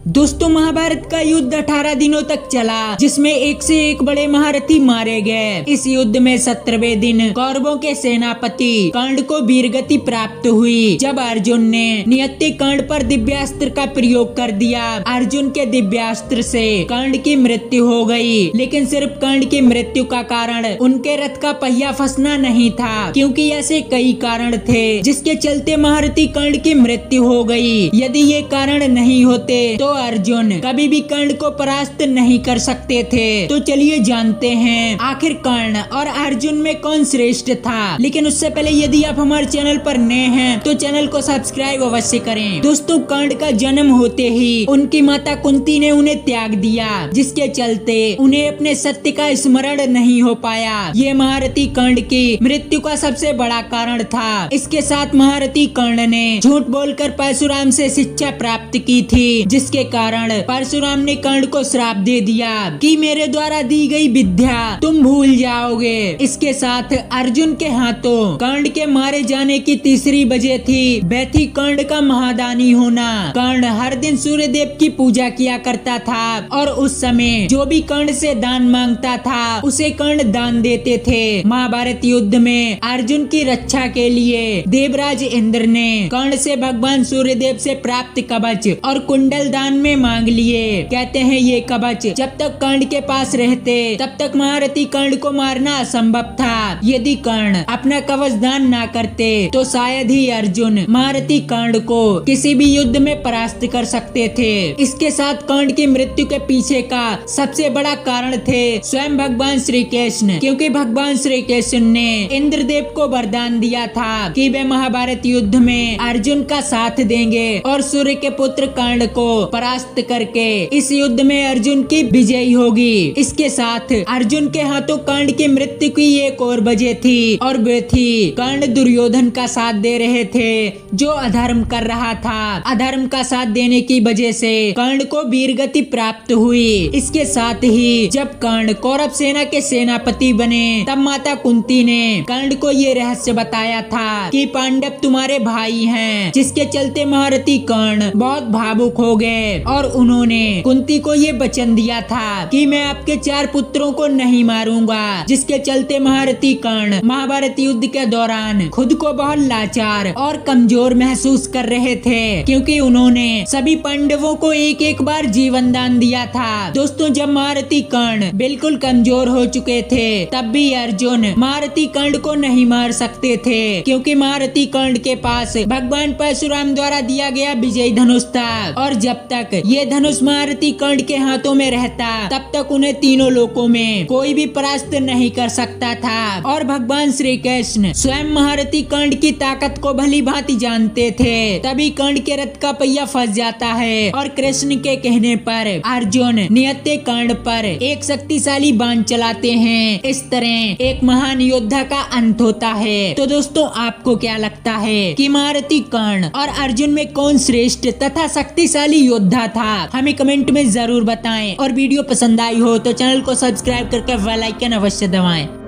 दोस्तों, महाभारत का युद्ध 18 दिनों तक चला, जिसमें एक से एक बड़े महारथी मारे गए। इस युद्ध में 17वें दिन कौरवों के सेनापति कर्ण को वीरगति प्राप्त हुई। जब अर्जुन ने नियति कर्ण पर दिव्यास्त्र का प्रयोग कर दिया, अर्जुन के दिव्यास्त्र से कर्ण की मृत्यु हो गई। लेकिन सिर्फ कर्ण की मृत्यु का कारण उनके रथ का पहिया फंसना नहीं था, क्योंकि ऐसे कई कारण थे जिसके चलते महारथी कर्ण की मृत्यु हो गई। यदि ये कारण नहीं होते तो अर्जुन कभी भी कर्ण को परास्त नहीं कर सकते थे। तो चलिए जानते हैं आखिर कर्ण और अर्जुन में कौन श्रेष्ठ था। लेकिन उससे पहले यदि आप हमारे चैनल पर नए हैं तो चैनल को सब्सक्राइब अवश्य करें। दोस्तों, कर्ण का जन्म होते ही उनकी माता कुंती ने उन्हें त्याग दिया, जिसके चलते उन्हें अपने सत्य का स्मरण नहीं हो पाया। ये महारथी कर्ण की मृत्यु का सबसे बड़ा कारण था। इसके साथ महारथी कर्ण ने झूठ बोलकर परशुराम से शिक्षा प्राप्त की थी, जिसके कारण परशुराम ने कर्ण को श्राप दे दिया कि मेरे द्वारा दी गई विद्या तुम भूल जाओगे। इसके साथ अर्जुन के हाथों कर्ण के मारे जाने की तीसरी वजह थी वह थी कर्ण का महादानी होना। कर्ण हर दिन सूर्य देव की पूजा किया करता था और उस समय जो भी कर्ण से दान मांगता था उसे कर्ण दान देते थे। महाभारत युद्ध में अर्जुन की रक्षा के लिए देवराज इंद्र ने कर्ण से भगवान सूर्य देव से प्राप्त कवच और कुंडल दान में मांग लिए। कहते हैं ये कवच जब तक कर्ण के पास रहते तब तक महारथी कर्ण को मारना असंभव था। यदि कर्ण अपना कवच दान ना करते तो शायद ही अर्जुन महारथी कर्ण को किसी भी युद्ध में परास्त कर सकते थे। इसके साथ कर्ण की मृत्यु के पीछे का सबसे बड़ा कारण थे स्वयं भगवान श्री कृष्ण, क्योंकि भगवान श्री कृष्ण ने इंद्रदेव को वरदान दिया था कि वे महाभारत युद्ध में अर्जुन का साथ देंगे और सूर्य के पुत्र कर्ण को परास्त करके इस युद्ध में अर्जुन की विजय होगी। इसके साथ अर्जुन के हाथों कर्ण की मृत्यु की एक और वजह थी और वे थी कर्ण दुर्योधन का साथ दे रहे थे जो अधर्म कर रहा था। अधर्म का साथ देने की वजह से कर्ण को वीरगति प्राप्त हुई। इसके साथ ही जब कर्ण कौरव सेना के सेनापति बने तब माता कुंती ने कर्ण को ये रहस्य बताया था कि पांडव तुम्हारे भाई हैं, जिसके चलते महारथी कर्ण बहुत भावुक हो गए और उन्होंने कुंती को ये वचन दिया था कि मैं आपके 4 पुत्रों को नहीं मारूंगा, जिसके चलते महारथी कर्ण महाभारत युद्ध के दौरान खुद को बहुत लाचार और कमजोर महसूस कर रहे थे, क्योंकि उन्होंने सभी पांडवों को एक एक बार जीवन दान दिया था। दोस्तों, जब महारथी कर्ण बिल्कुल कमजोर हो चुके थे तब भी अर्जुन महारथी कर्ण को नहीं मार सकते थे, क्योंकि महारथी कर्ण के पास भगवान परशुराम द्वारा दिया गया विजय धनुष था और जब तक ये धनुष महारथी कर्ण के हाथों में रहता तब तक उन्हें तीनों लोकों में कोई भी परास्त नहीं कर सकता था। और भगवान श्री कृष्ण स्वयं महारथी कर्ण की ताकत को भली भांति जानते थे, तभी कर्ण के रथ का पहिया फंस जाता है और कृष्ण के कहने पर अर्जुन नियति कर्ण पर एक शक्तिशाली बाण चलाते हैं। इस तरह एक महान योद्धा का अंत होता है। तो दोस्तों, आपको क्या लगता है कि महारथी कर्ण और अर्जुन में कौन श्रेष्ठ तथा शक्तिशाली योद्धा था? हमें कमेंट में जरूर बताएं और वीडियो पसंद आई हो तो चैनल को सब्सक्राइब करके बेल आइकन अवश्य दबाएं।